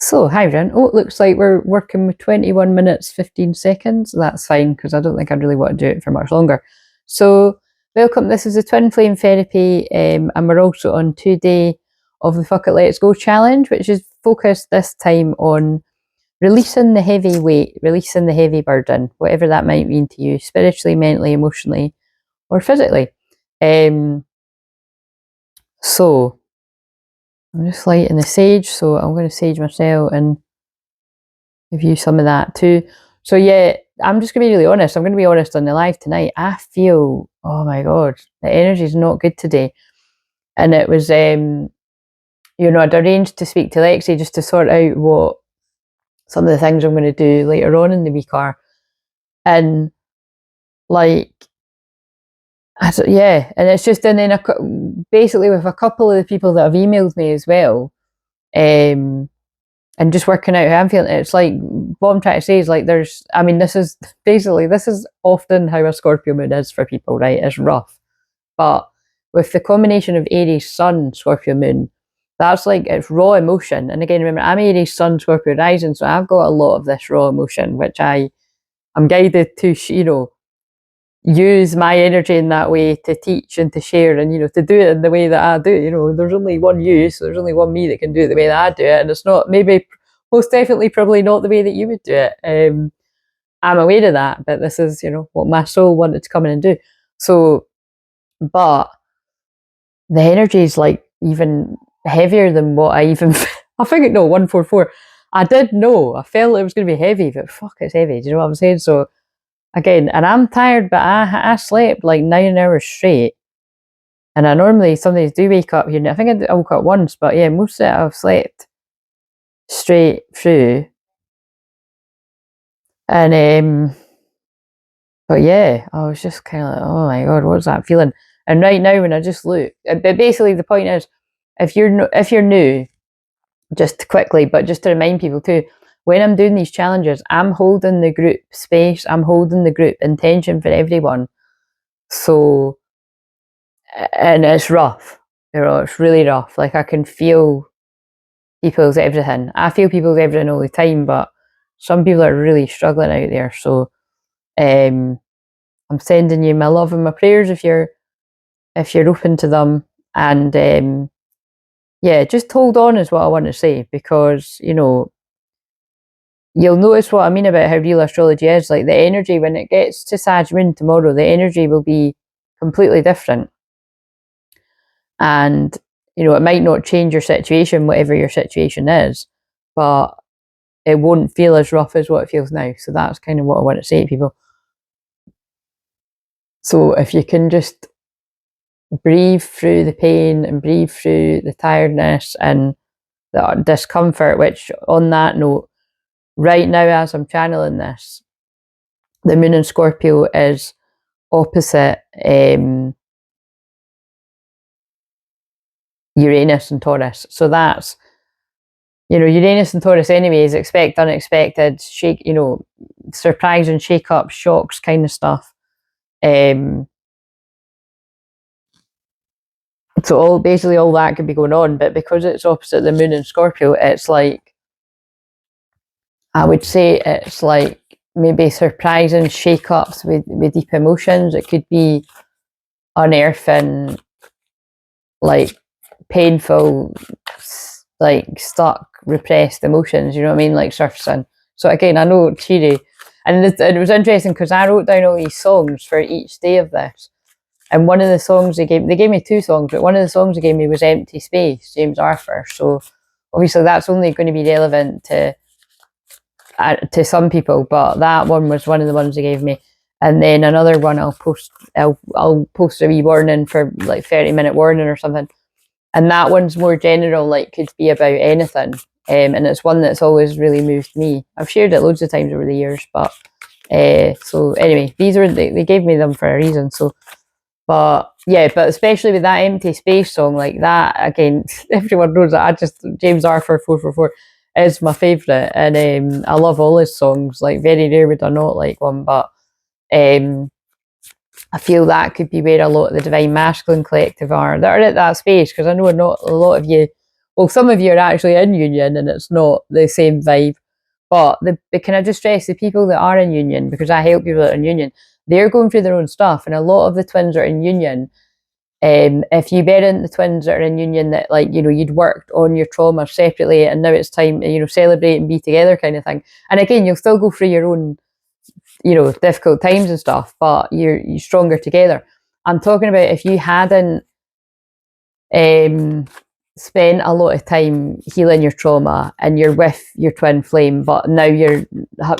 So, hi everyone. Oh, it looks like we're working with 21 minutes, 15 seconds. That's fine because I don't think I really want to do it for much longer. So, welcome. This is the Twinflame therapy, and we're also on 2 day of the Fuck It Let's Go challenge, which is focused this time on releasing the heavy weight, releasing the heavy burden, whatever that might mean to you, spiritually, mentally, emotionally, or physically. So, I'm just lighting the sage, so I'm going to sage myself and give you some of that too. So yeah, I'm just going to be really honest. I'm going to be honest on the live tonight. I feel, oh my God, the energy is not good today. And it was, I'd arranged to speak to Lexi just to sort out what some of the things I'm going to do later on in the week are. And like, and it's just, and then basically with a couple of the people that have emailed me as well, and just working out how I'm feeling. It's like, what I'm trying to say is like, this is often how a Scorpio moon is for people, right? It's rough. But with the combination of Aries Sun, Scorpio moon, that's like, it's raw emotion. And again, remember, I'm Aries Sun, Scorpio rising, so I've got a lot of this raw emotion, which I'm guided to, use my energy in that way to teach and to share and, to do it in the way that I do. There's only one you, so there's only one me that can do it the way that I do it. And it's not, maybe, most definitely, probably not the way that you would do it. I'm aware of that, but this is, what my soul wanted to come in and do. So, but the energy is like even heavier than what I even, I think, no, 144. I did know, I felt it was going to be heavy, but fuck, it's heavy. Do you know what I'm saying? So, again, and I'm tired, but I slept like 9 hours straight. And I normally, some days do wake up here. I think I woke up once, but yeah, most of it I've slept straight through. And, but yeah, I was just kind of like, oh my God, what's that feeling? And right now when I just look, but basically the point is, if you're new, just quickly, but just to remind people too, when I'm doing these challenges, I'm holding the group space, I'm holding the group intention for everyone. So, and it's rough, it's really rough. Like, I can feel people's everything. I feel people's everything all the time, but some people are really struggling out there. So, I'm sending you my love and my prayers if you're open to them. And yeah, just hold on is what I want to say, because you'll notice what I mean about how real astrology is. Like, the energy when it gets to Sag Moon tomorrow, the energy will be completely different. And it might not change your situation, whatever your situation is, but it won't feel as rough as what it feels now. So that's kind of what I want to say to people. So if you can just breathe through the pain and breathe through the tiredness and the discomfort, which, on that note, right now as I'm channeling this, the moon in Scorpio is opposite Uranus and Taurus. So that's, Uranus and Taurus anyways, expect unexpected, surprise and shake up, shocks kind of stuff. So basically all that could be going on, but because it's opposite the moon in Scorpio, it's like, I would say it's like maybe surprising shake-ups with deep emotions. It could be unearthing, like, painful, like, stuck, repressed emotions, you know what I mean, like surfacing. So again, I know, cheery. And it was interesting because I wrote down all these songs for each day of this. And one of the songs they gave me 2 songs, but one of the songs they gave me was Empty Space, James Arthur. So obviously that's only going to be relevant to some people, but that one was one of the ones they gave me. And then another one I'll post a wee warning for like 30-minute warning or something. And that one's more general, like, could be about anything. And it's one that's always really moved me. I've shared it loads of times over the years, but so anyway, they gave me them for a reason. So, but yeah, but especially with that Empty Space song, like that, again, everyone knows that James Arthur 444 is my favourite, and I love all his songs. Like, very rare would I not like one, but I feel that could be where a lot of the Divine Masculine Collective are, that are at that space, because I know not a lot of you well, some of you are actually in union and it's not the same vibe. But can I just stress the people that are in union, because I help people that are in union, they're going through their own stuff, and a lot of the twins are in union. If you bear in the twins that are in union that, like, you know, you'd worked on your trauma separately and now it's time to, you know, celebrate and be together kind of thing. And again, you'll still go through your own, you know, difficult times and stuff, but you're stronger together. I'm talking about if you hadn't spent a lot of time healing your trauma and you're with your twin flame, but now you're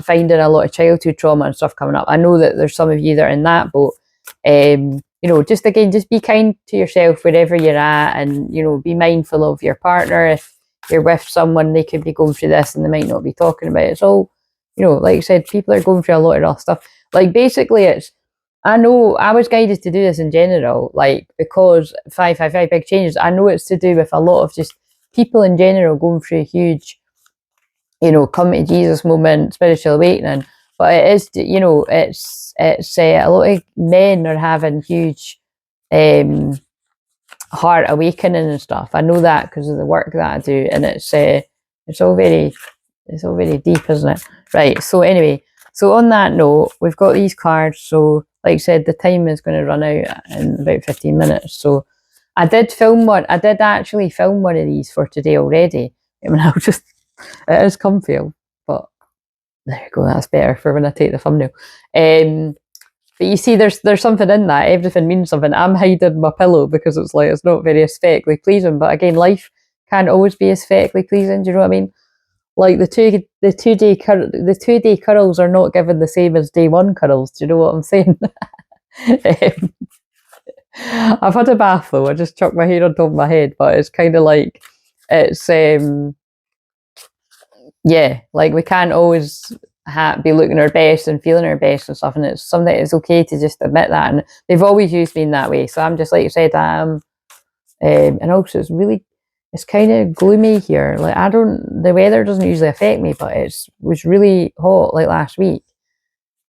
finding a lot of childhood trauma and stuff coming up. I know that there's some of you that are in that boat. You know, just again, just be kind to yourself wherever you're at, and, you know, be mindful of your partner. If you're with someone, they could be going through this and they might not be talking about it. It's all, you know, like I said, people are going through a lot of rough stuff. Like, basically, I know I was guided to do this in general, like, because 555 big changes. I know it's to do with a lot of just people in general going through a huge, you know, come to Jesus moment, spiritual awakening. But it is, you know, it's a lot of men are having huge heart awakening and stuff. I know that because of the work that I do, and it's all very deep, isn't it? Right. So anyway, so on that note, we've got these cards. So, like I said, the time is going to run out in about 15 minutes. So I did actually film one of these for today already. I mean, it is comfy, but there you go, that's better for when I take the thumbnail. But you see, there's something in that. Everything means something. I'm hiding my pillow because it's like, it's not very aesthetically pleasing. But again, life can't always be aesthetically pleasing. Do you know what I mean? Like the 2 day curls are not given the same as day one curls. Do you know what I'm saying? I've had a bath though. I just chucked my hair on top of my head, but it's kind of like, it's yeah, like, we can't always be looking our best and feeling our best and stuff, and it's something it's okay to just admit that. And they've always used me in that way, so I'm just, like you said, and also it's kind of gloomy here. Like, the weather doesn't usually affect me, but it was really hot like last week,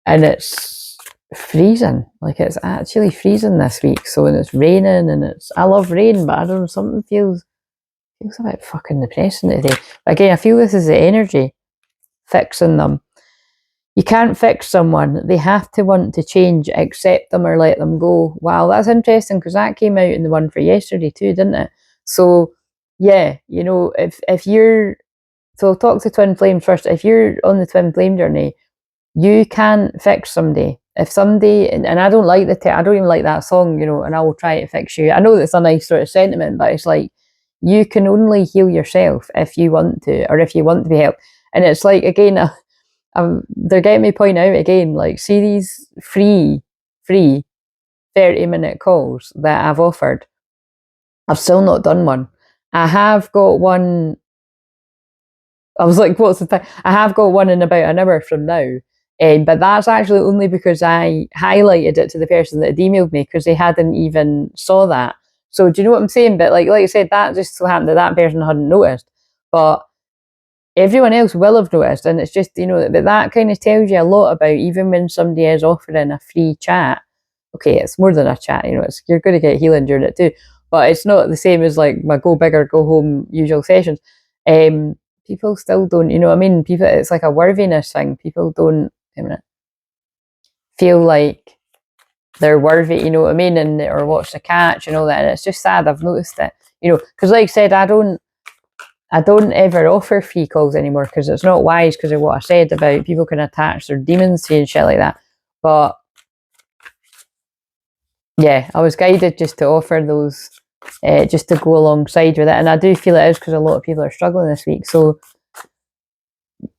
and it's freezing. Like, it's actually freezing this week. So, and it's raining, and I love rain, but I don't know, something feels a bit fucking depressing today. But again, I feel this is the energy fixing them. You can't fix someone. They have to want to change, accept them, or let them go. Wow, that's interesting, because that came out in the one for yesterday too, didn't it? So, yeah, you know, if you're, so I'll talk to twin flame first. If you're on the twin flame journey, you can't fix somebody. If somebody, and I don't like I don't even like that song, you know, and I will try to fix you. I know that's a nice sort of sentiment, but it's like, you can only heal yourself if you want to, or if you want to be helped. And it's like, again, they're getting me point out again, like, see these free 30-minute calls that I've offered. I've still not done one. I have got one. I was like, what's the time? I have got one in about an hour from now. But that's actually only because I highlighted it to the person that had emailed me, because they hadn't even saw that. So do you know what I'm saying? But like I said, that just so happened that person hadn't noticed. But everyone else will have noticed, and it's just, you know, that kind of tells you a lot about, even when somebody is offering a free chat. Okay, it's more than a chat, you know, you're going to get healing during it too, but it's not the same as like my go big or go home usual sessions. People still don't, you know what I mean? People, it's like a worthiness thing. People don't feel like they're worthy, you know what I mean, and or what's the catch and all that. And it's just sad. I've noticed it, you know, because like I said, I don't ever offer free calls anymore, because it's not wise, because of what I said about people can attach their demons to you and shit like that. But yeah, I was guided just to offer those, just to go alongside with it. And I do feel it is because a lot of people are struggling this week. So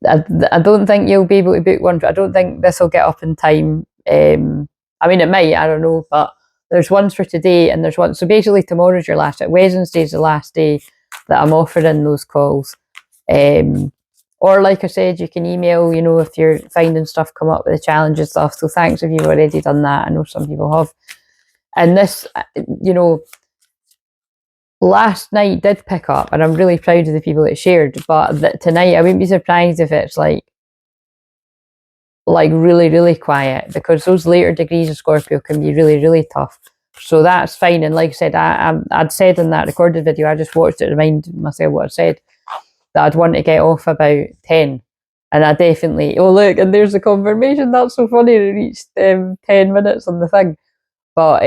I don't think you'll be able to book one. I don't think this will get up in time. I mean, it might, I don't know, but there's ones for today, and there's one. So basically, tomorrow's your last day. Wednesday's the last day that I'm offering those calls. Or like I said, you can email, you know, if you're finding stuff come up with the challenge and stuff. So thanks if you've already done that. I know some people have. And this, you know, last night did pick up, and I'm really proud of the people that shared. But tonight, I wouldn't be surprised if it's like really, really quiet, because those later degrees of Scorpio can be really, really tough. So that's fine. And like I said, I'd said in that recorded video, I just watched it to remind myself what I said, that I'd want to get off about 10. And I definitely, oh look, and there's the confirmation. That's so funny. It reached 10 minutes on the thing. But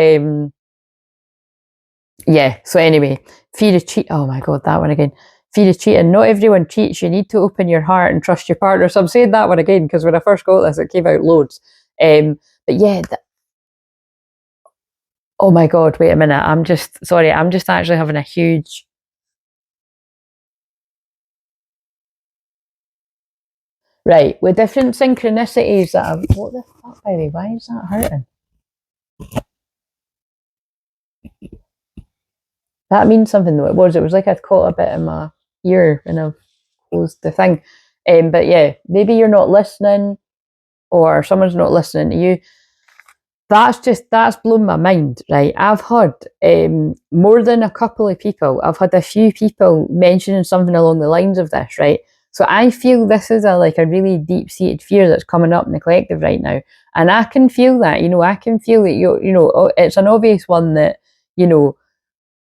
yeah, so anyway, fear of cheat. Oh my God, that one again. Fear of cheating. Not everyone cheats. You need to open your heart and trust your partner. So I'm saying that one again because when I first got this, it came out loads. But yeah, oh my God, wait a minute. I'm just actually having a huge. Right, with different synchronicities that I've. What the fuck, baby? Why is that hurting? That means something though. It was like I'd caught a bit in my ear when I've closed the thing. But yeah, maybe you're not listening or someone's not listening to you. That's blown my mind, right? I've had more than a couple of people. I've had a few people mentioning something along the lines of this, right? So I feel this is a really deep-seated fear that's coming up in the collective right now. And I can feel that, I can feel that, it's an obvious one that,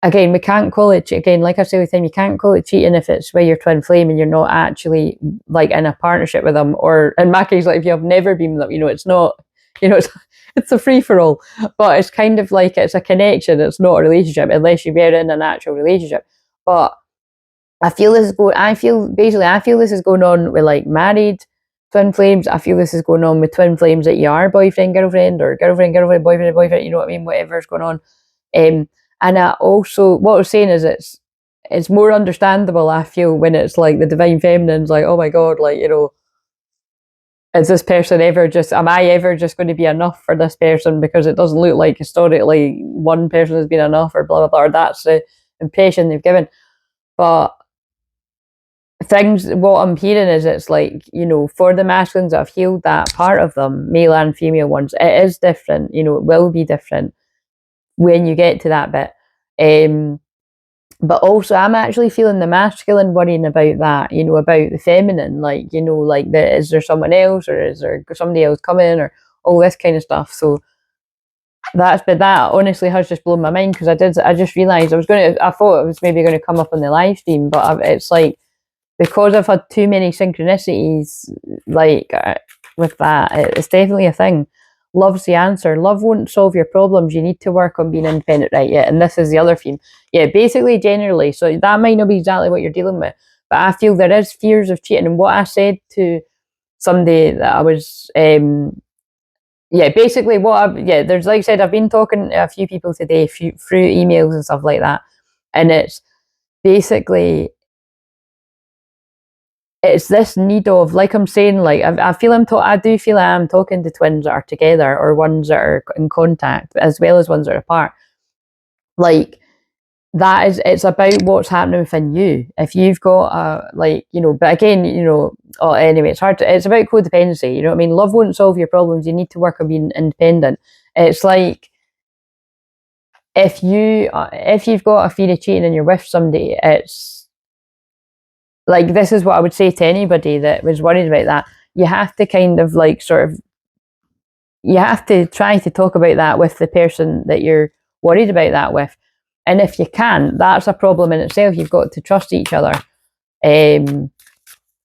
again, we can't call it, again, like I say all the time, you can't call it cheating if it's with your twin flame and you're not actually in a partnership with them. Or in my case, if you have never been with them, it's not, it's a free-for-all. But it's kind of like it's a connection, it's not a relationship, unless you were in an actual relationship. But I feel this is going on with married twin flames. I feel this is going on with twin flames that you are boyfriend, girlfriend, or girlfriend, boyfriend, you know what I mean? Whatever's going on. And I also, what I was saying is it's more understandable, I feel, when it's the divine feminine's oh my God, is this person am I ever just going to be enough for this person? Because it doesn't look like historically one person has been enough, or blah, blah, blah, or that's the impression they've given. But what I'm hearing is it's for the masculines that have healed that part of them, male and female ones, it is different, it will be different when you get to that bit. But also I'm actually feeling the masculine worrying about that, about the feminine, is there someone else, or is there somebody else coming, or all this kind of stuff. So that honestly has just blown my mind, because I just realised I thought it was maybe going to come up on the live stream, but it's because I've had too many synchronicities with that, it's definitely a thing. Love's the answer. Love won't solve your problems. You need to work on being independent, right? Yeah, and this is the other theme. Yeah, basically, generally, so that might not be exactly what you're dealing with, but I feel there is fears of cheating. And what I said to somebody that I was, basically there's, like I said, I've been talking to a few people today through emails and stuff like that, and it's basically, it's this need of, like I'm saying, I do feel I am talking to twins that are together, or ones that are in contact, as well as ones that are apart. It's about what's happening within you. If you've got but again, anyway, it's about codependency, you know what I mean? Love won't solve your problems. You need to work on being independent. It's if you've got a fear of cheating and you're with somebody, it's this is what I would say to anybody that was worried about that. You have to kind of you have to try to talk about that with the person that you're worried about that with. And if you can't, that's a problem in itself. You've got to trust each other,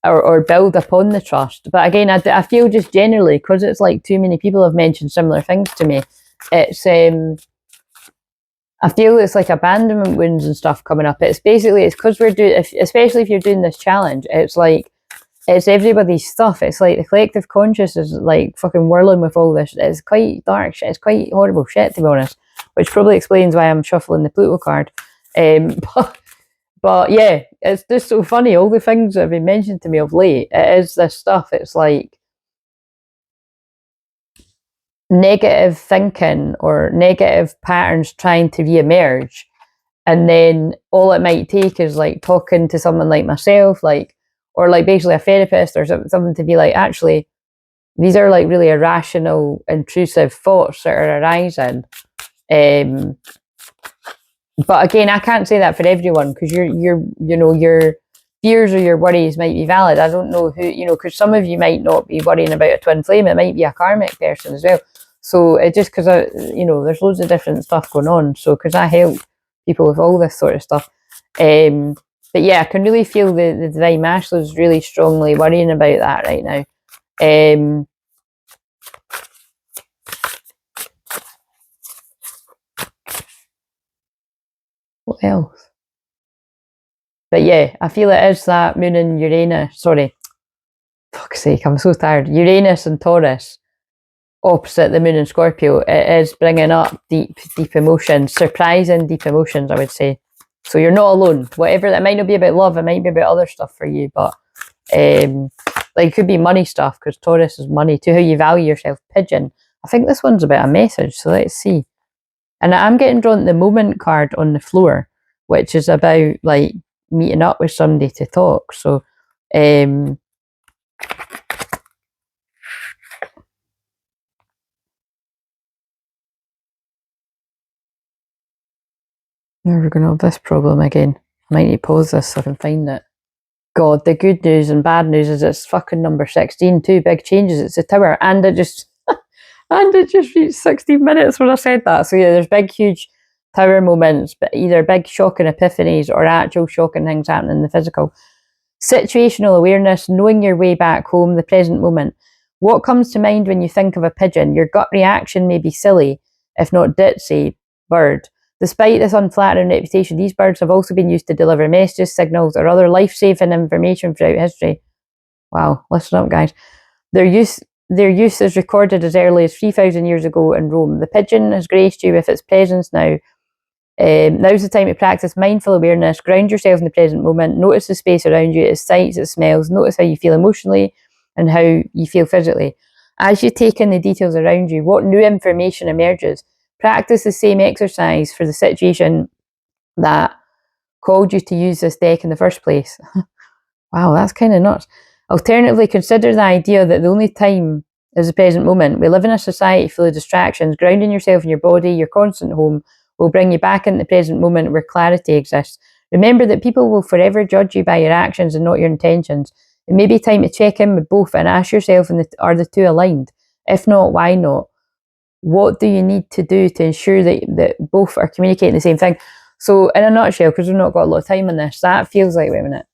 or build upon the trust. But again, I feel just generally, because it's too many people have mentioned similar things to me, it's I feel it's abandonment wounds and stuff coming up. It's because we're doing, especially if you're doing this challenge, it's it's everybody's stuff. It's the collective conscious is fucking whirling with all this. It's quite dark shit. It's quite horrible shit, to be honest, which probably explains why I'm shuffling the Pluto card. But yeah, it's just so funny. All the things that have been mentioned to me of late, it is this stuff. It's negative thinking or negative patterns trying to re-emerge, and then all it might take is talking to someone like myself, or basically a therapist or something, to be actually, these are really irrational, intrusive thoughts that are arising. But again, I can't say that for everyone, because your fears or your worries might be valid. I don't know who, because some of you might not be worrying about a twin flame. It might be a karmic person as well. So it just because there's loads of different stuff going on. So because I help people with all this sort of stuff. But yeah, I can really feel the Divine Masculine is really strongly worrying about that right now. What else? But yeah, I feel it is that Moon and Uranus. Sorry, fuck's sake, I'm so tired. Uranus and Taurus opposite the Moon and Scorpio. It is bringing up deep emotions, surprising deep emotions, I would say. So you're not alone. Whatever, that might not be about love, it might be about other stuff for you, but it could be money stuff, because Taurus is money, to how you value yourself. Pigeon. I think this one's about a message, so let's see. And I'm getting drawn to the moment card on the floor, which is about like meeting up with somebody to talk. So now we're going to have this problem again. I might need to pause this so I can find it. God, the good news and bad news is it's fucking number 16, two big changes. It's a tower, and it just reached 16 minutes when I said that. So yeah, there's big, huge tower moments, but either big shocking epiphanies or actual shocking things happening in the physical. Situational awareness, knowing your way back home, the present moment. What comes to mind when you think of a pigeon? Your gut reaction may be silly, if not ditzy, bird. Despite this unflattering reputation, these birds have also been used to deliver messages, signals, or other life-saving information throughout history. Wow, listen up, guys. Their use is recorded as early as 3,000 years ago in Rome. The pigeon has graced you with its presence now. Now's the time to practice mindful awareness. Ground yourself in the present moment. Notice the space around you, its sights, its smells. Notice how you feel emotionally and how you feel physically. As you take in the details around you, what new information emerges? Practice the same exercise for the situation that called you to use this deck in the first place. Wow, that's kind of nuts. Alternatively, consider the idea that the only time is the present moment. We live in a society full of distractions. Grounding yourself in your body, your constant home, will bring you back into the present moment where clarity exists. Remember that people will forever judge you by your actions and not your intentions. It may be time to check in with both and ask yourself, are the two aligned? If not, why not? What do you need to do to ensure that both are communicating the same thing? So in a nutshell, because we've not got a lot of time on this, that feels like, wait a minute.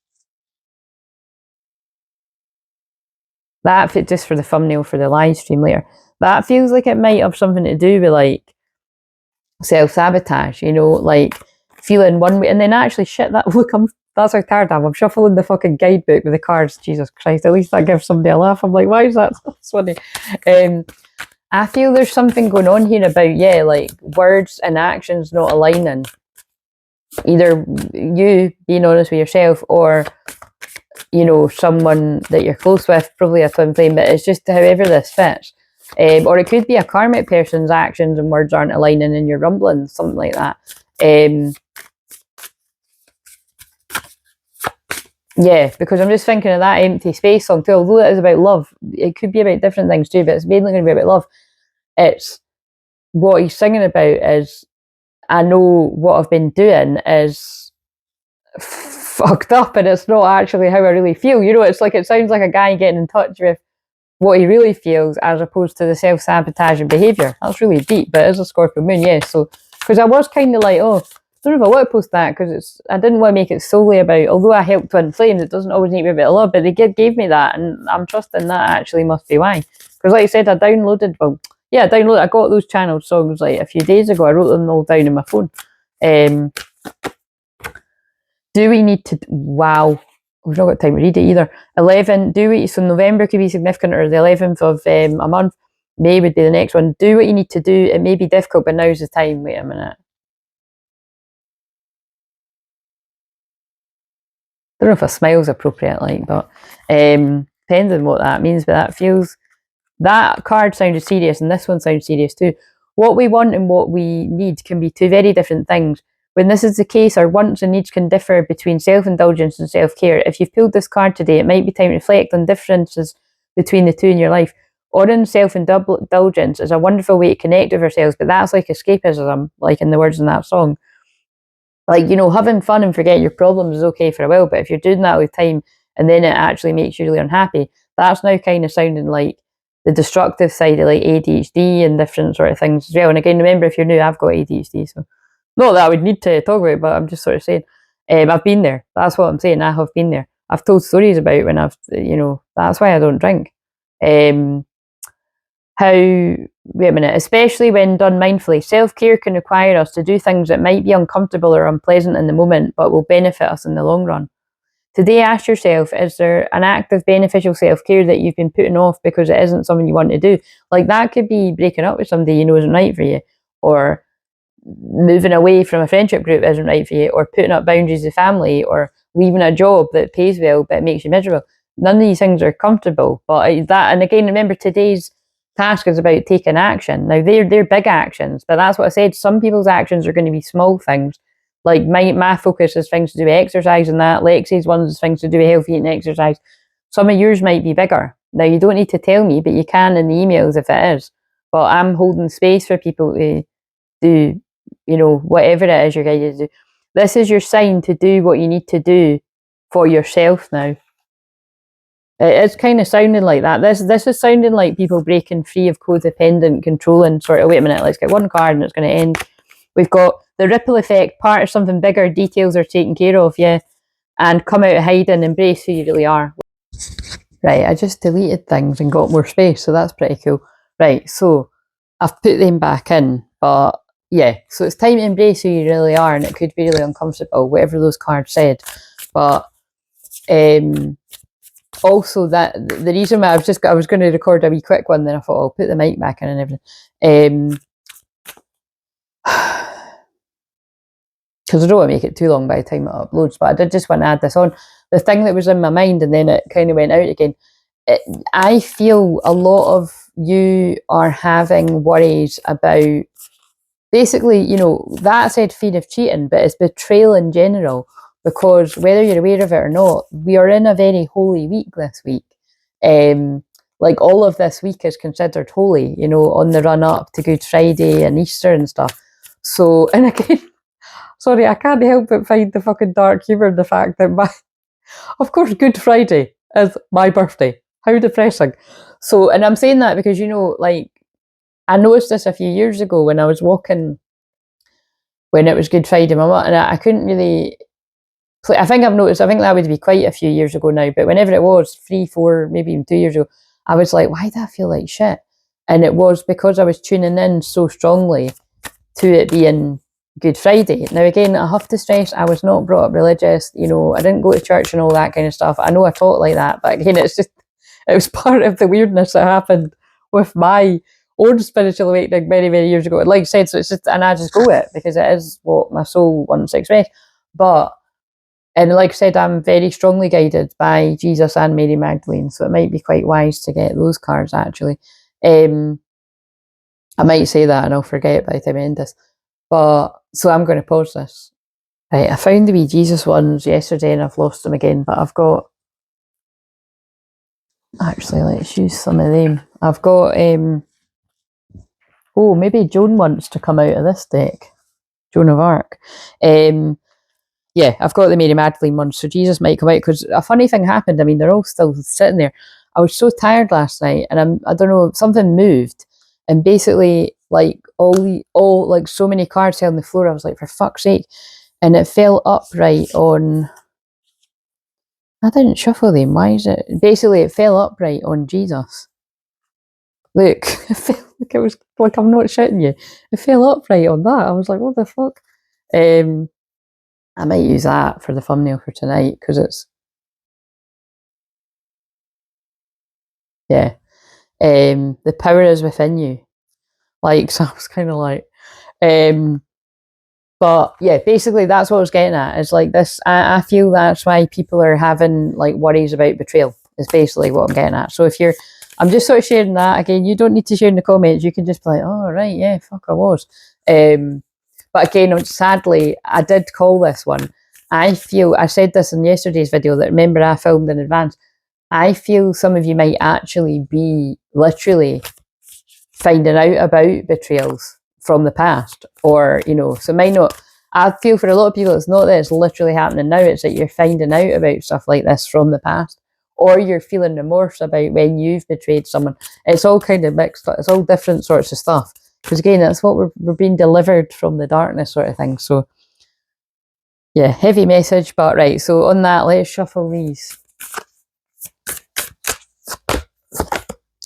That, just for the thumbnail for the live stream later, that feels like it might have something to do with like self-sabotage, like feeling one way and then actually shit, that's how tired I am. I'm shuffling the fucking guidebook with the cards. Jesus Christ, at least that gives somebody a laugh. I'm like, why is that so funny? I feel there's something going on here about, like words and actions not aligning. Either you being honest with yourself or, someone that you're close with, probably a twin flame, but it's just however this fits. Or it could be a karmic person's actions and words aren't aligning and you're rumbling, something like that. Yeah, because I'm just thinking of that empty space song too. Although it is about love, it could be about different things too, but it's mainly going to be about love. It's what he's singing about is, I know what I've been doing is fucked up and it's not actually how I really feel. It's like, it sounds like a guy getting in touch with what he really feels as opposed to the self-sabotaging behaviour. That's really deep, but it is a Scorpio moon, yeah. So, because I was kind of like, I don't know if I want to post that, because I didn't want to make it solely about, although I help twin flames, it doesn't always need to be about love, but they gave me that, and I'm trusting that actually must be why. Because like I said, I got those channeled songs like a few days ago. I wrote them all down in my phone. Do we need to, wow, we've not got time to read it either. 11, so November could be significant, or the 11th of a month. May would be the next one. Do what you need to do. It may be difficult, but now's the time. Wait a minute. I don't know if a smile's appropriate, but depends on what that means, but that card sounded serious, and this one sounds serious too. What we want and what we need can be two very different things. When this is the case, our wants and needs can differ between self-indulgence and self-care. If you've pulled this card today, it might be time to reflect on differences between the two in your life. Ordering self-indulgence is a wonderful way to connect with ourselves, but that's like escapism, like in the words in that song. Like, having fun and forget your problems is okay for a while, but if you're doing that all the time and then it actually makes you really unhappy, that's now kind of sounding like the destructive side of like ADHD and different sort of things as well. And again, remember, if you're new, I've got ADHD, so not that I would need to talk about it, but I'm just sort of saying, I've been there. That's what I'm saying. I have been there. I've told stories about when I've, that's why I don't drink. Wait a minute, especially when done mindfully, self-care can require us to do things that might be uncomfortable or unpleasant in the moment, but will benefit us in the long run. Today, ask yourself, is there an act of beneficial self-care that you've been putting off because it isn't something you want to do? Like, that could be breaking up with somebody you know isn't right for you, or moving away from a friendship group isn't right for you, or putting up boundaries with family, or leaving a job that pays well but makes you miserable. None of these things are comfortable, but that, and again, remember, today's task is about taking action. Now, they're big actions, but that's what I said. Some people's actions are going to be small things. Like my focus is things to do with exercise and that. Lexi's ones is things to do with healthy eating exercise. Some of yours might be bigger. Now, you don't need to tell me, but you can in the emails if it is. But I'm holding space for people to do, whatever it is you're guided to do. This is your sign to do what you need to do for yourself now. It's kind of sounding like that. This is sounding like people breaking free of codependent, controlling sort of, wait a minute, let's get one card and it's going to end. We've got the ripple effect, part of something bigger, details are taken care of, yeah, and come out of hiding, embrace who you really are. Right, I just deleted things and got more space, so that's pretty cool. Right, so I've put them back in, but yeah, so it's time to embrace who you really are, and it could be really uncomfortable, whatever those cards said. But also, that the reason why I was going to record a wee quick one, then I thought I'll put the mic back in and everything. Because I don't want to make it too long by the time it uploads, but I did just want to add this on. The thing that was in my mind and then it kind of went out again. I feel a lot of you are having worries about, basically, that said fear of cheating, but it's betrayal in general, because whether you're aware of it or not, we are in a very holy week this week. Like, all of this week is considered holy, on the run up to Good Friday and Easter and stuff. So, and again, sorry, I can't help but find the fucking dark humour in the fact that of course, Good Friday is my birthday. How depressing. So, and I'm saying that because, like, I noticed this a few years ago when I was walking, when it was Good Friday, and I couldn't really, I think that would be quite a few years ago now, but whenever it was, 3, 4, maybe even 2 years ago, I was like, why do I feel like shit? And it was because I was tuning in so strongly to it being Good Friday. Now, again, I have to stress, I was not brought up religious, I didn't go to church and all that kind of stuff. I know I taught like that, but again, it was part of the weirdness that happened with my own spiritual awakening many, many years ago. Like I said, so it's just, and I just go with it because it is what my soul wants to express. And like I said, I'm very strongly guided by Jesus and Mary Magdalene, so it might be quite wise to get those cards, actually. I might say that and I'll forget by the time I end this. But, so I'm going to pause this. Right, I found the wee Jesus ones yesterday and I've lost them again, but I've got, actually, let's use some of them. I've got, maybe Joan wants to come out of this deck. Joan of Arc. Yeah, I've got the Mary Magdalene one, so Jesus might come out, because a funny thing happened. I mean, they're all still sitting there. I was so tired last night, and I don't know, something moved, and basically, like, all like, so many cards fell on the floor. I was like, for fuck's sake. And it fell upright on, I didn't shuffle them, why is it? Basically, it fell upright on Jesus. Look, it fell, like, it was like, I'm not shitting you. It fell upright on that. I was like, what the fuck? I might use that for the thumbnail for tonight, because it's, yeah. The power is within you. Like, so I was kind of like, but yeah, basically that's what I was getting at. Is like this, I feel that's why people are having like worries about betrayal, is basically what I'm getting at. So if I'm just sort of sharing that. Again, you don't need to share in the comments. You can just be like, oh, right, yeah, fuck, I was. But again, sadly, I did call this one. I said this in yesterday's video, that remember I filmed in advance. I feel some of you might actually be literally finding out about betrayals from the past, or, so it might not, I feel for a lot of people, it's not that it's literally happening now, it's that you're finding out about stuff like this from the past, or you're feeling remorse about when you've betrayed someone. It's all kind of mixed. It's all different sorts of stuff. Because again, that's what we're being delivered from the darkness sort of thing. So yeah, heavy message, but right. So on that, let's shuffle these.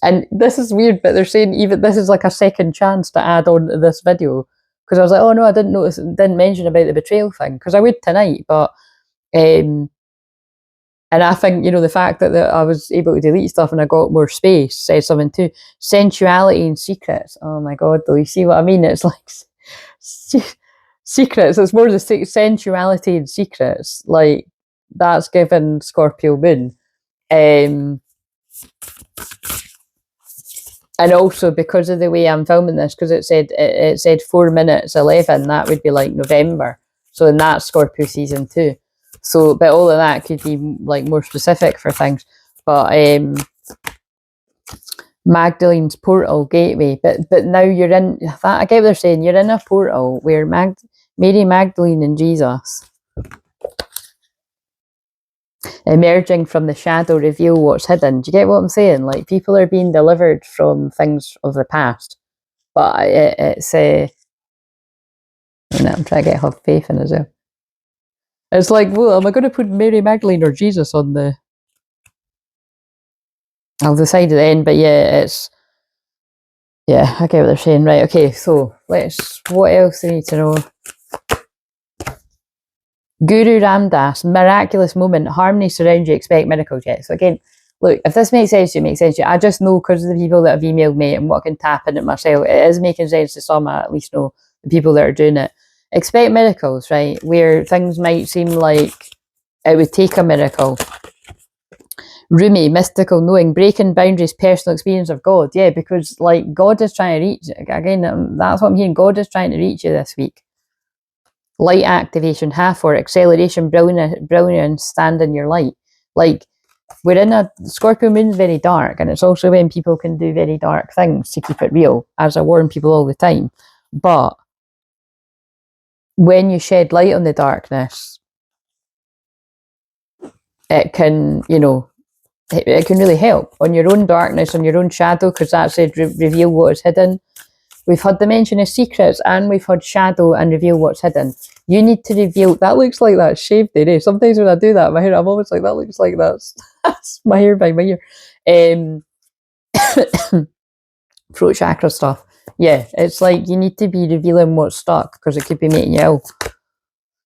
And this is weird, but they're saying even this is like a second chance to add on to this video. Because I was like, oh no, I didn't notice, didn't mention about the betrayal thing. Because I would tonight, but and I think, you know, the fact that I was able to delete stuff and I got more space says something too. Sensuality and secrets. Oh my God, though, you see what I mean? It's like secrets. It's more the sensuality and secrets. Like, that's given Scorpio moon. And also because of the way I'm filming this, because it said 4 minutes 11, that would be like November. So in that Scorpio season too. So, but all of that could be like more specific for things. But Magdalene's portal gateway. But now you're in that. I get what they're saying. You're in a portal where Mary Magdalene and Jesus emerging from the shadow reveal what's hidden. Do you get what I'm saying? Like, people are being delivered from things of the past, but it's I'm trying to get her faith in as well. It's like, well, am I going to put Mary Magdalene or Jesus on the side of the end? But yeah, I get what they're saying. Right, okay, so what else do you need to know? Guru Ramdas, miraculous moment, harmony surrounds you, expect miracles. Yeah, so again, look, if this makes sense to you, it makes sense to you. I just know because of the people that have emailed me and what I can tap in it myself, it is making sense to some. I at least know the people that are doing it. Expect miracles, right? Where things might seem like it would take a miracle. Roomy, mystical knowing, breaking boundaries, personal experience of God. Yeah, because like God is trying to reach, again, that's what I'm hearing. God is trying to reach you this week. Light activation, half or acceleration, brilliance, stand in your light. Like, we're in a Scorpio moon's very dark, and it's also when people can do very dark things to keep it real, as I warn people all the time. But when you shed light on the darkness, it can, you know, it can really help on your own darkness, on your own shadow, because that said reveal what is hidden. We've had the mention of secrets, and we've had shadow and reveal what's hidden. You need to reveal. That looks like that shaved there. Eh? Sometimes when I do that, my hair, I'm always like, that looks like that's my hair by my ear. Throat chakra stuff. Yeah, it's like you need to be revealing what's stuck because it could be making you ill.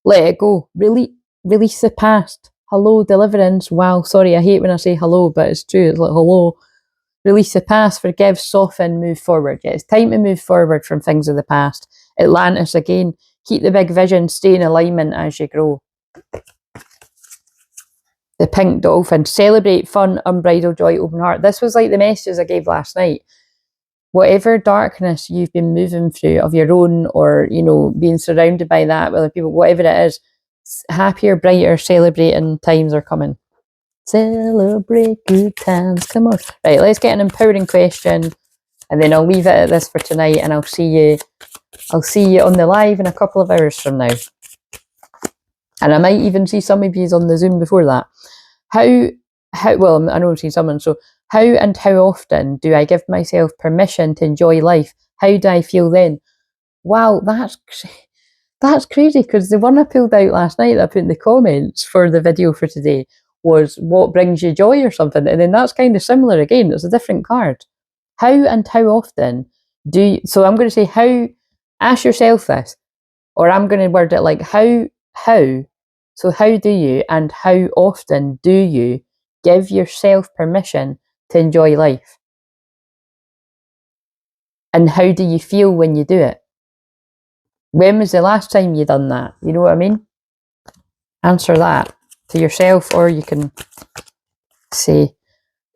Let it go. Release the past. Hello, deliverance. Wow, sorry, I hate when I say hello, but it's true. It's like hello. Release the past, forgive, soften, move forward. Yeah, it's time to move forward from things of the past. Atlantis again. Keep the big vision, stay in alignment as you grow. The pink dolphin. Celebrate fun, unbridled joy, open heart. This was like the messages I gave last night. Whatever darkness you've been moving through of your own, or, you know, being surrounded by that with other people, whatever it is, happier, brighter, celebrating times are coming. Celebrate good times. Come on. Right, let's get an empowering question, and then I'll leave it at this for tonight, and I'll see you on the live in a couple of hours from now. And I might even see some of you on the Zoom before that. Well, I know I've seen someone, so how and how often do I give myself permission to enjoy life? How do I feel then? Wow, that's crazy, because the one I pulled out last night that I put in the comments for the video for today was what brings you joy or something. And then that's kind of similar again. It's a different card. How and how often do you, so I'm going to say ask yourself this, or I'm going to word it like how, so how do you and how often do you give yourself permission to enjoy life? And how do you feel when you do it? When was the last time you done that? You know what I mean? Answer that to yourself, or you can say,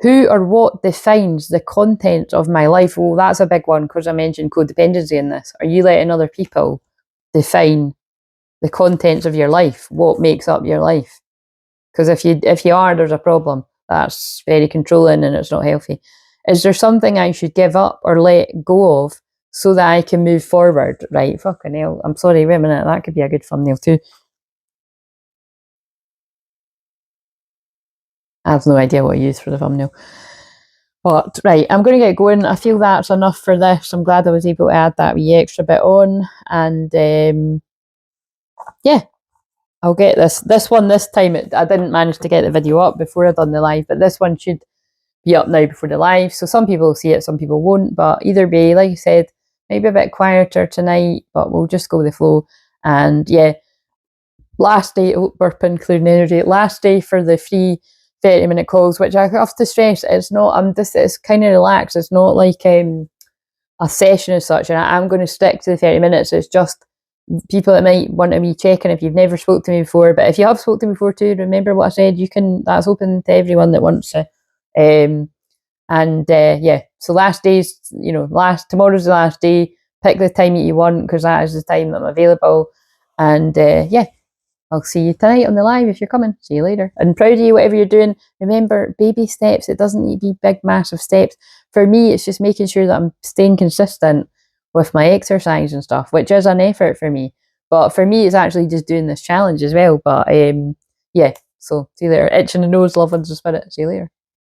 who or what defines the content of my life? Oh, that's a big one, because I mentioned codependency in this. Are you letting other people define the contents of your life? What makes up your life? Because if you are, there's a problem. That's very controlling and it's not healthy. Is there something I should give up or let go of so that I can move forward? Right, fucking hell. I'm sorry, wait a minute. That could be a good thumbnail too. I have no idea what I used for the thumbnail. But right, I'm going to get going. I feel that's enough for this. I'm glad I was able to add that wee extra bit on. And yeah, I'll get this one this time. I didn't manage to get the video up before I done the live, but this one should be up now before the live. So some people will see it, some people won't. But either way, like I said, maybe a bit quieter tonight, but we'll just go with the flow. And yeah, last day, burping, clearing energy, last day for the free 30-minute calls, which I have to stress, it's not, it's kind of relaxed. It's not like a session as such, and I'm going to stick to the 30 minutes. It's just people that might want to be checking if you've never spoke to me before, but if you have spoken to me before too, remember what I said, you can, that's open to everyone that wants to. Yeah, so last days, you know, tomorrow's the last day. Pick the time that you want, because that is the time that I'm available. And yeah, I'll see you tonight on the live if you're coming. See you later. And proud of you, whatever you're doing. Remember, baby steps. It doesn't need to be big, massive steps. For me, it's just making sure that I'm staying consistent with my exercise and stuff, which is an effort for me. But for me, it's actually just doing this challenge as well. But yeah, so see you later. Itching the nose, loving the spirit. See you later.